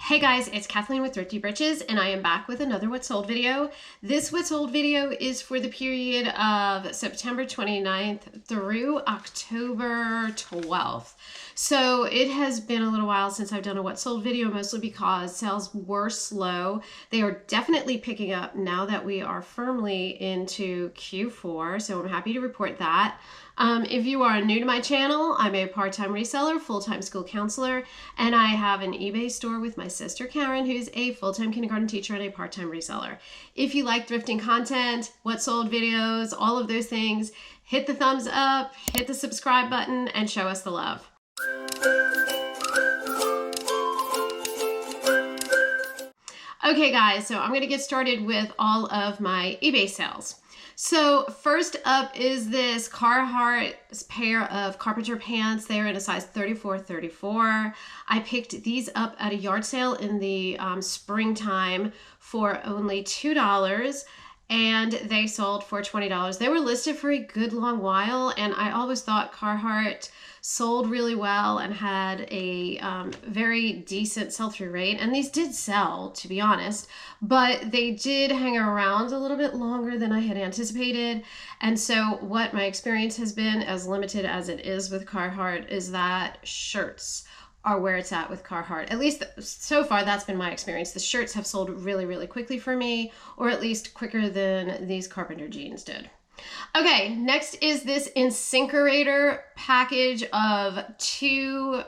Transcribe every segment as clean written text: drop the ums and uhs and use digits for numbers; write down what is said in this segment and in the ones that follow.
Hey guys, it's Kathleen with Thrifty Britches, and I am back with another What Sold video. This What Sold video is for the period of September 29th through October 12th. So it has been a little while since I've done a What Sold video, mostly because sales were slow. They are definitely picking up now that we are firmly into Q4, so I'm happy to report that. If you are new to my channel, I'm a part-time reseller, full-time school counselor, and I have an eBay store with my sister Karen, who's a full-time kindergarten teacher and a part-time reseller. If you like thrifting content, what sold videos, all of those things, hit the thumbs up, hit the subscribe button, and show us the love. Okay guys, so I'm going to get started with all of my eBay sales. So first up is this Carhartt pair of Carpenter Pants. They are in a size 34-34. I picked these up at a yard sale in the springtime for only $2. And they sold for $20. They were listed for a good long while, and I always thought Carhartt sold really well and had a very decent sell-through rate. And these did sell, to be honest, but they did hang around a little bit longer than I had anticipated. And so what my experience has been, as limited as it is with Carhartt, is that shirts are where it's at with Carhartt. At least so far, that's been my experience. The shirts have sold really, really quickly for me, or at least quicker than these Carpenter jeans did. Okay, next is this InSinkerator package of 2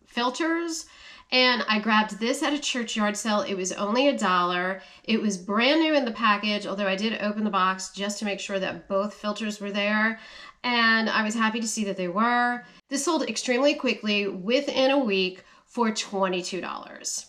filters. And I grabbed this at a church yard sale. It was only $1. It was brand new in the package, although I did open the box just to make sure that both filters were there. And I was happy to see that they were. This sold extremely quickly within a week for $22.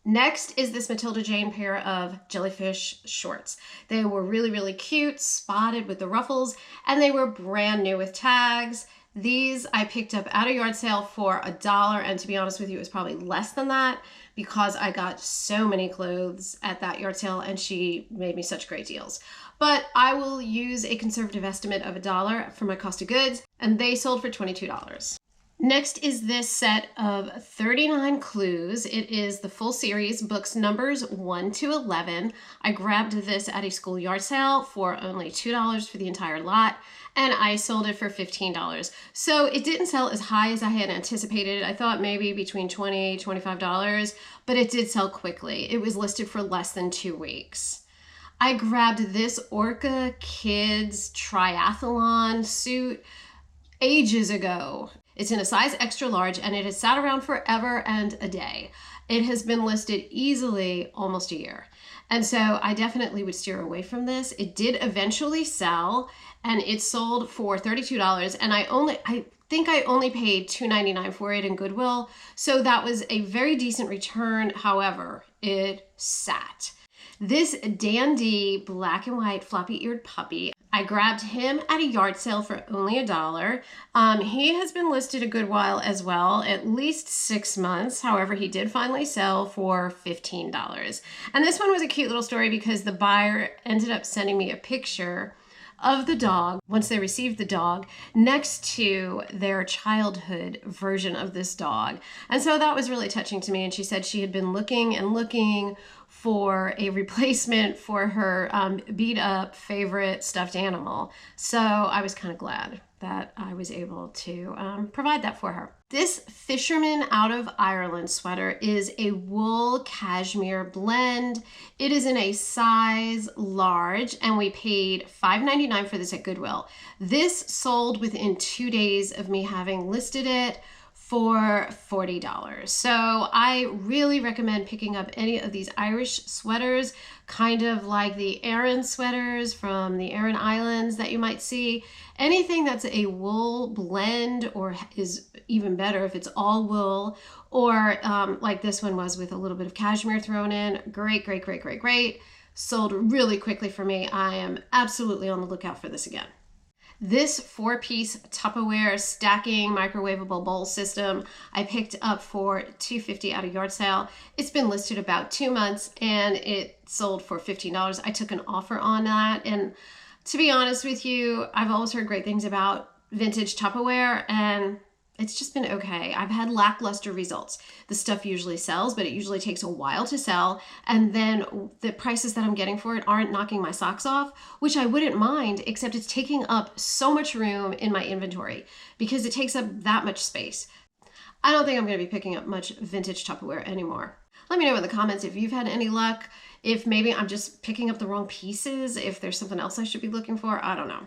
Next is this Matilda Jane pair of jellyfish shorts. They were really, really cute, spotted with the ruffles, and they were brand new with tags. These I picked up at a yard sale for $1, and to be honest with you, it was probably less than that because I got so many clothes at that yard sale and she made me such great deals. But I will use a conservative estimate of $1 for my cost of goods, and they sold for $22. Next is this set of 39 clues. It is the full series, books numbers 1 to 11. I grabbed this at a school yard sale for only $2 for the entire lot, and I sold it for $15. So it didn't sell as high as I had anticipated. I thought maybe between $20, $25, but it did sell quickly. It was listed for less than 2 weeks. I grabbed this Orca Kids triathlon suit ages ago. It's in a size extra large, and it has sat around forever and a day. It has been listed easily almost a year. And so I definitely would steer away from this. It did eventually sell, and it sold for $32. And I think I only paid $2.99 for it in Goodwill. So that was a very decent return. However, it sat. This dandy black and white floppy-eared puppy, I grabbed him at a yard sale for only $1. He has been listed a good while as well, at least 6 months. However, he did finally sell for $15. And this one was a cute little story because the buyer ended up sending me a picture of the dog, once they received the dog, next to their childhood version of this dog. And so that was really touching to me. And she said she had been looking and looking for a replacement for her beat up favorite stuffed animal. So I was kind of glad that I was able to provide that for her. This Fisherman Out of Ireland sweater is a wool cashmere blend. It is in a size large, and we paid $5.99 for this at Goodwill. This sold within 2 days of me having listed it for $40. So I really recommend picking up any of these Irish sweaters, kind of like the Aran sweaters from the Aran Islands that you might see. Anything that's a wool blend, or is even better if it's all wool, or like this one was with a little bit of cashmere thrown in. Great, great, great, great, great. Sold really quickly for me. I am absolutely on the lookout for this again. This 4-piece Tupperware stacking microwavable bowl system I picked up for $2.50 at a yard sale. It's been listed about 2 months, and it sold for $15. I took an offer on that, and to be honest with you, I've always heard great things about vintage Tupperware, and It's just been okay. I've had lackluster results. The stuff usually sells, but it usually takes a while to sell. And then the prices that I'm getting for it aren't knocking my socks off, which I wouldn't mind, except it's taking up so much room in my inventory because it takes up that much space. I don't think I'm going to be picking up much vintage Tupperware anymore. Let me know in the comments if you've had any luck, if maybe I'm just picking up the wrong pieces, if there's something else I should be looking for. I don't know.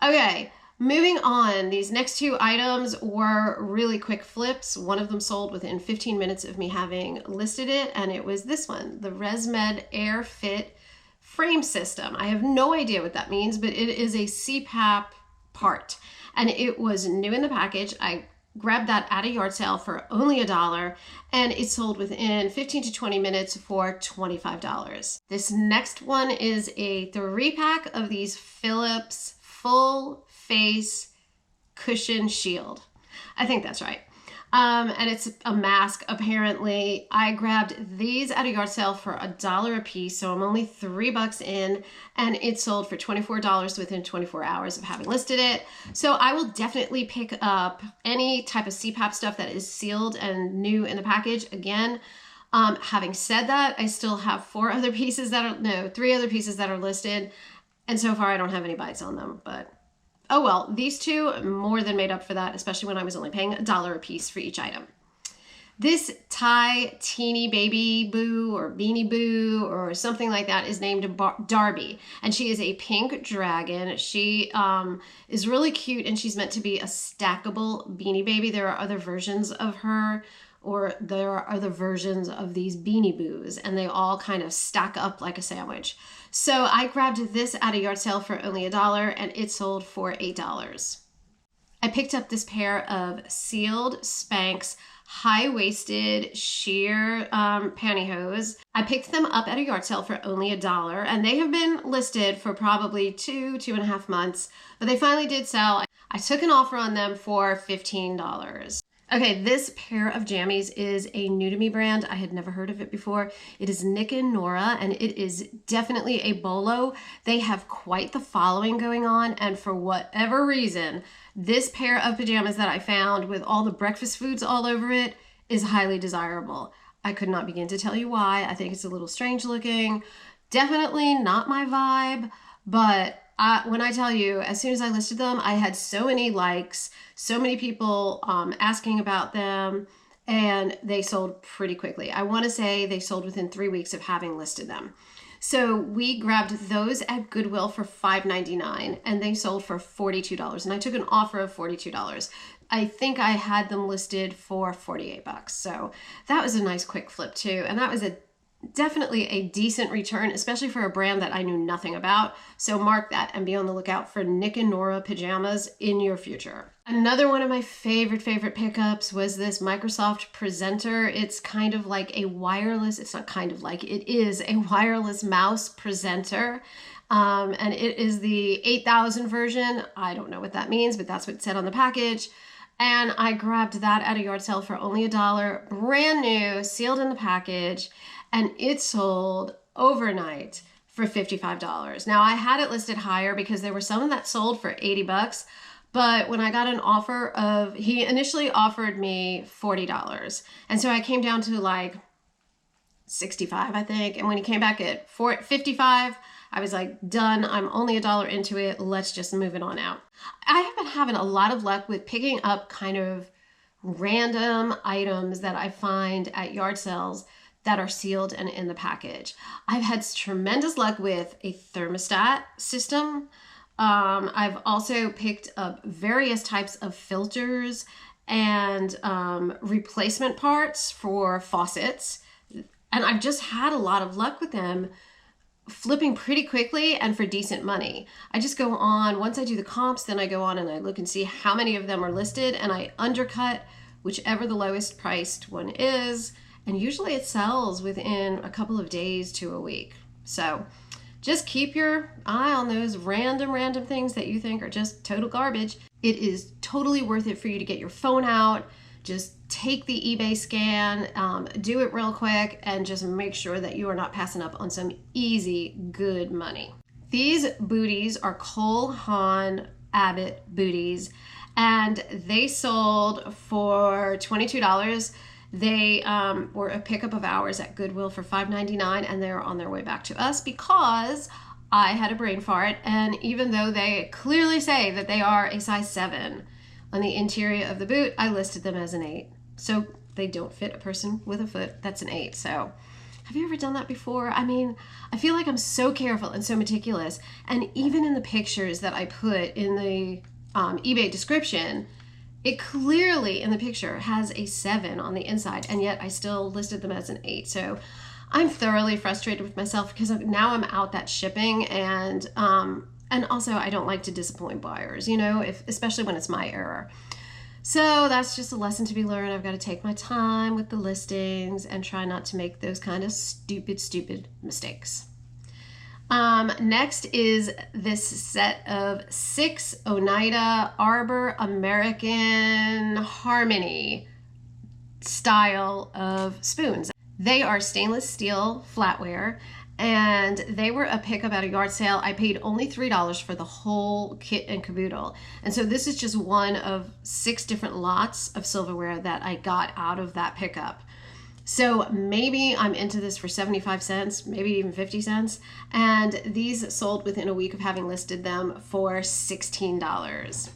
Okay. Moving on, these next two items were really quick flips. One of them sold within 15 minutes of me having listed it, and it was this one, the ResMed Air Fit frame system. I have no idea what that means, but it is a CPAP part, and it was new in the package. I grabbed that at a yard sale for only $1, and it sold within 15 to 20 minutes for $25. This next one is a 3-pack of these Philips full face cushion shield. I think that's right. And it's a mask, apparently. I grabbed these at a yard sale for $1 a piece, so I'm only $3 in, and it sold for $24 within 24 hours of having listed it. So I will definitely pick up any type of CPAP stuff that is sealed and new in the package. Again, having said that, I still have 3 other pieces that are listed, and so far I don't have any bites on them, but oh well, these two more than made up for that, especially when I was only paying $1 a piece for each item. This Thai teeny baby boo or beanie boo or something like that is named Darby, and she is a pink dragon. She is really cute, and she's meant to be a stackable beanie baby. There are other versions of her, or there are other versions of these beanie boos, and they all kind of stack up like a sandwich. So I grabbed this at a yard sale for only $1, and it sold for $8. I picked up this pair of sealed Spanx high-waisted sheer pantyhose. I picked them up at a yard sale for only $1, and they have been listed for probably 2.5 months, but they finally did sell. I took an offer on them for $15. Okay, this pair of jammies is a new to me brand. I had never heard of it before. It is Nick and Nora, and it is definitely a bolo. They have quite the following going on, and for whatever reason, this pair of pajamas that I found with all the breakfast foods all over it is highly desirable. I could not begin to tell you why. I think it's a little strange looking. Definitely not my vibe, but when I tell you, as soon as I listed them, I had so many likes, so many people asking about them, and they sold pretty quickly. I want to say they sold within 3 weeks of having listed them. So we grabbed those at Goodwill for $5.99, and they sold for $42, and I took an offer of $42. I think I had them listed for $48, so that was a nice quick flip too, and that was definitely a decent return, especially for a brand that I knew nothing about. So mark that and be on the lookout for Nick and Nora pajamas in your future. Another one of my favorite pickups was this Microsoft Presenter. It's kind of like a wireless, it's not kind of like, it is a wireless mouse presenter. And it is the 8000 version. I don't know what that means, but that's what it said on the package. And I grabbed that at a yard sale for only $1, brand new, sealed in the package, and it sold overnight for $55. Now I had it listed higher because there were some that sold for $80, but when I got an offer he initially offered me $40. And so I came down to like 65, I think. And when he came back at 55, I was like, done. I'm only $1 into it. Let's just move it on out. I have been having a lot of luck with picking up kind of random items that I find at yard sales that are sealed and in the package. I've had tremendous luck with a thermostat system. I've also picked up various types of filters and replacement parts for faucets. And I've just had a lot of luck with them flipping pretty quickly and for decent money. I just go on, once I do the comps, then I go on and I look and see how many of them are listed, and I undercut whichever the lowest priced one is. And usually it sells within a couple of days to a week. So just keep your eye on those random things that you think are just total garbage. It is totally worth it for you to get your phone out, just take the eBay scan, do it real quick, and just make sure that you are not passing up on some easy, good money. These booties are Haan Abbott booties, and they sold for $22. They were a pickup of ours at Goodwill for $5.99, and they're on their way back to us because I had a brain fart. And even though they clearly say that they are a size 7 on the interior of the boot, I listed them as an 8. So they don't fit a person with a foot that's an 8. So have you ever done that before? I mean, I feel like I'm so careful and so meticulous. And even in the pictures that I put in the eBay description, it clearly in the picture has a 7 on the inside, and yet I still listed them as an 8. So I'm thoroughly frustrated with myself because now I'm out that shipping, and also I don't like to disappoint buyers, you know, especially when it's my error. So that's just a lesson to be learned. I've got to take my time with the listings and try not to make those kind of stupid mistakes. Next is this set of 6 Oneida Arbor American Harmony style of spoons. They are stainless steel flatware, and they were a pickup at a yard sale. I paid only $3 for the whole kit and caboodle. And so this is just one of 6 different lots of silverware that I got out of that pickup. So maybe I'm into this for 75 cents, maybe even 50 cents. And these sold within a week of having listed them for $16.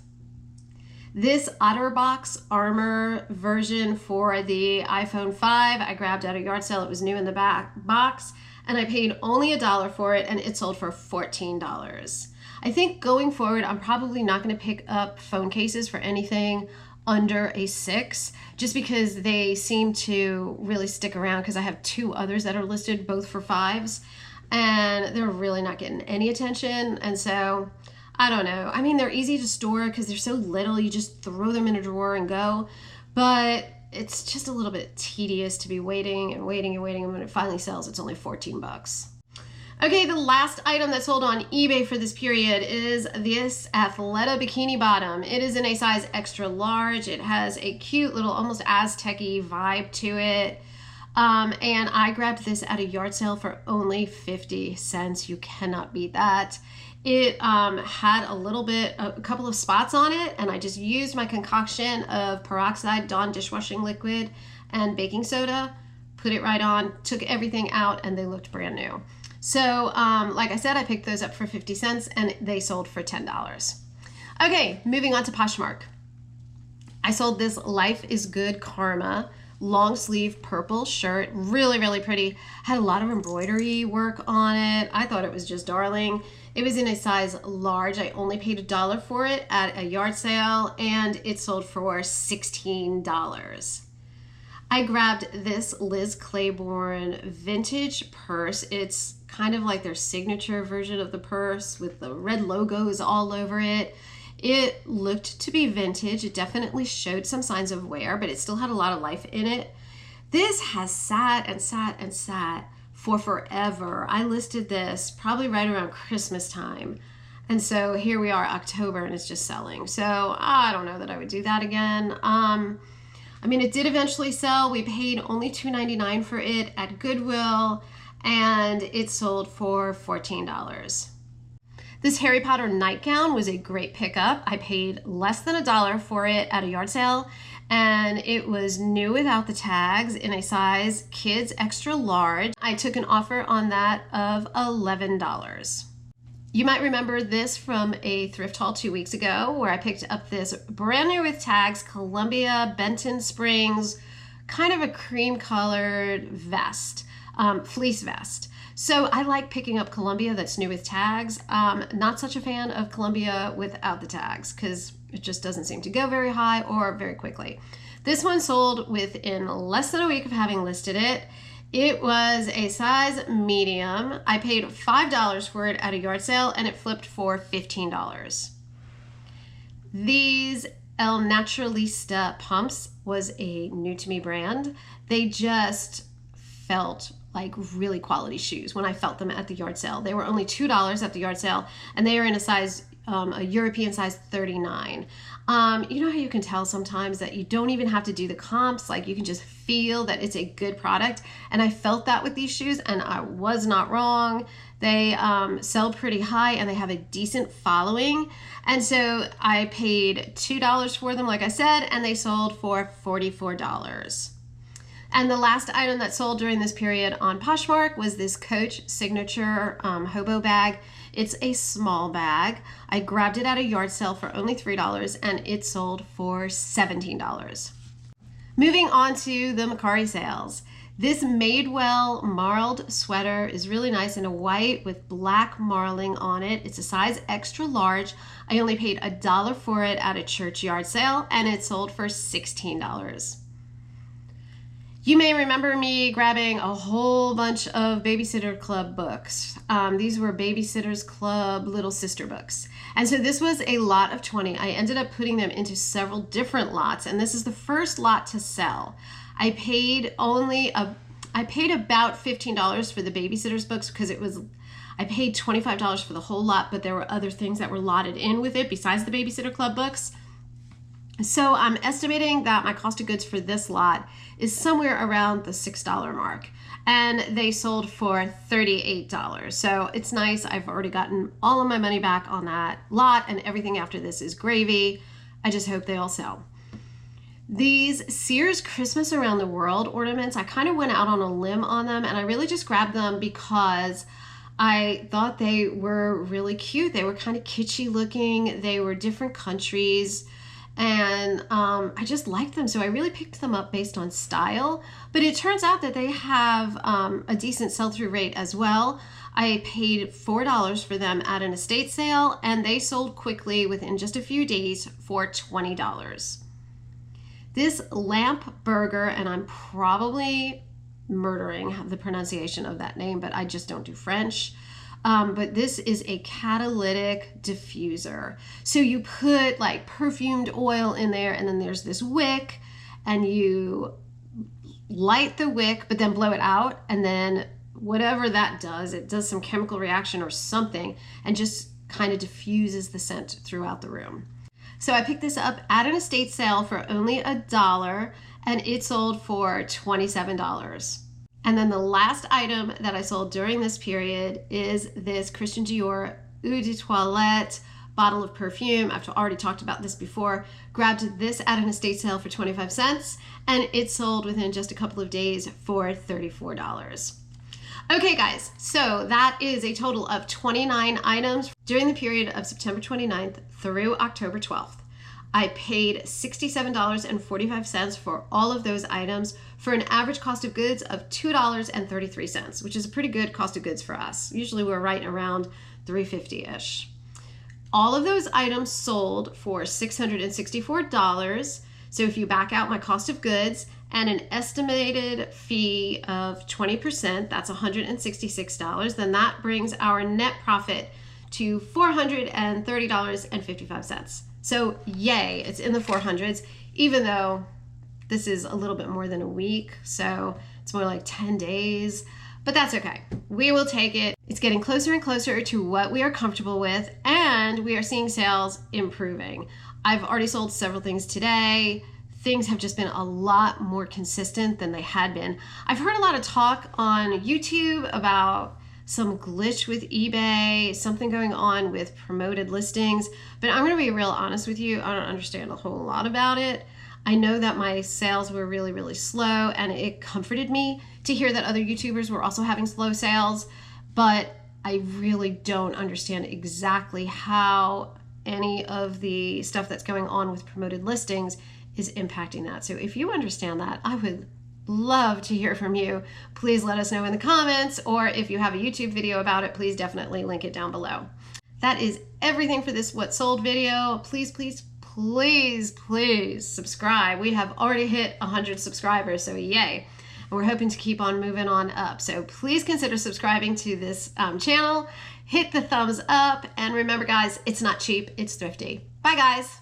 This OtterBox Armor version for the iPhone 5, I grabbed at a yard sale. It was new in the back box, and I paid only $1 for it, and it sold for $14. I think going forward, I'm probably not going to pick up phone cases for anything under a 6, just because they seem to really stick around, because I have 2 others that are listed both for 5s, and they're really not getting any attention. And so I don't know. I mean, they're easy to store because they're so little. You just throw them in a drawer and go, but it's just a little bit tedious to be waiting and waiting and waiting, and when it finally sells, it's only 14 bucks. Okay, the last item that sold on eBay for this period is this Athleta bikini bottom. It is in a size extra large. It has a cute little almost Aztec-y vibe to it. And I grabbed this at a yard sale for only 50 cents. You cannot beat that. It had a couple of spots on it, and I just used my concoction of peroxide, Dawn dishwashing liquid, and baking soda, put it right on, took everything out, and they looked brand new. So, like I said, I picked those up for 50 cents, and they sold for $10. Okay, moving on to Poshmark. I sold this Life is Good Karma long sleeve purple shirt. Really, really pretty. Had a lot of embroidery work on it. I thought it was just darling. It was in a size large. I only paid $1 for it at a yard sale, and it sold for $16. I grabbed this Liz Claiborne vintage purse. It's kind of like their signature version of the purse with the red logos all over it. It looked to be vintage. It definitely showed some signs of wear, but it still had a lot of life in it. This has sat and sat and sat for forever. I listed this probably right around Christmas time. And so here we are, October, and it's just selling. So I don't know that I would do that again. I mean, it did eventually sell. We paid only $2.99 for it at Goodwill, and it sold for $14. This Harry Potter nightgown was a great pickup. I paid less than $1 for it at a yard sale, and it was new without the tags in a size kids extra large. I took an offer on that of $11. You might remember this from a thrift haul 2 weeks ago where I picked up this brand new with tags Columbia Benton Springs, kind of a cream colored vest, fleece vest. So I like picking up Columbia that's new with tags. Not such a fan of Columbia without the tags because it just doesn't seem to go very high or very quickly. This one sold within less than a week of having listed it. It was a size medium. I paid $5 for it at a yard sale, and it flipped for $15. These El Naturalista pumps was a new to me brand. They just felt like really quality shoes when I felt them at the yard sale. They were only $2 at the yard sale, and they are in a size, a European size 39. You know how you can tell sometimes that you don't even have to do the comps, like you can just feel that it's a good product. And I felt that with these shoes, and I was not wrong. They sell pretty high and they have a decent following. And so I paid $2 for them, like I said, and they sold for $44. And the last item that sold during this period on Poshmark was this Coach Signature hobo bag. It's a small bag. I grabbed it at a yard sale for only $3 and it sold for $17. Moving on to the Mercari sales. This Madewell Marled sweater is really nice in a white with black marling on it. It's a size extra large. I only paid $1 for it at a church yard sale and it sold for $16. You may remember me grabbing a whole bunch of Babysitter Club books. These were Babysitters Club Little Sister books. And so this was a lot of 20. I ended up putting them into several different lots, and this is the first lot to sell. I paid about $15 for the Babysitters books because I paid $25 for the whole lot, but there were other things that were lotted in with it besides the Babysitter Club books. So I'm estimating that my cost of goods for this lot is somewhere around the $6 mark, and they sold for $38. So it's nice. I've already gotten all of my money back on that lot, and everything after this is gravy. I just hope they all sell. These Sears Christmas Around the World ornaments, I kind of went out on a limb on them, and I really just grabbed them because I thought they were really cute. They were kind of kitschy looking. They were different countries. And I just liked them, so I really picked them up based on style. But it turns out that they have a decent sell-through rate as well. I paid $4 for them at an estate sale, and they sold quickly within just a few days for $20. This Lamp Burger, and I'm probably murdering the pronunciation of that name, but I just don't do French. But this is a catalytic diffuser. So you put like perfumed oil in there, and then there's this wick, and you light the wick, but then blow it out, and then whatever that does, it does some chemical reaction or something, and just kind of diffuses the scent throughout the room. So I picked this up at an estate sale for only $1, and it sold for $27. And then the last item that I sold during this period is this Christian Dior Eau de Toilette bottle of perfume. I've already talked about this before. Grabbed this at an estate sale for 25 cents, and it sold within just a couple of days for $34. Okay guys, so that is a total of 29 items during the period of September 29th through October 12th. I paid $67.45 for all of those items for an average cost of goods of $2.33, which is a pretty good cost of goods for us. Usually we're right around $3.50-ish. All of those items sold for $664. So if you back out my cost of goods and an estimated fee of 20%, that's $166, then that brings our net profit to $430.55. So yay, it's in the 400s, even though this is a little bit more than a week, so it's more like 10 days, but that's okay. We will take it. It's getting closer and closer to what we are comfortable with, and we are seeing sales improving. I've already sold several things today. Things have just been a lot more consistent than they had been. I've heard a lot of talk on YouTube about some glitch with eBay, something going on with promoted listings, but I'm gonna be real honest with you, I don't understand a whole lot about it. I know that my sales were really, really slow, and it comforted me to hear that other YouTubers were also having slow sales, but I really don't understand exactly how any of the stuff that's going on with promoted listings is impacting that. So if you understand that, I would love to hear from you. Please let us know in the comments, or if you have a YouTube video about it, please definitely link it down below. That is everything for this What Sold video. Please, please, please, please subscribe. We have already hit 100 subscribers, so yay. And we're hoping to keep on moving on up. So please consider subscribing to this channel. Hit the thumbs up, and remember guys, it's not cheap, it's thrifty. Bye guys.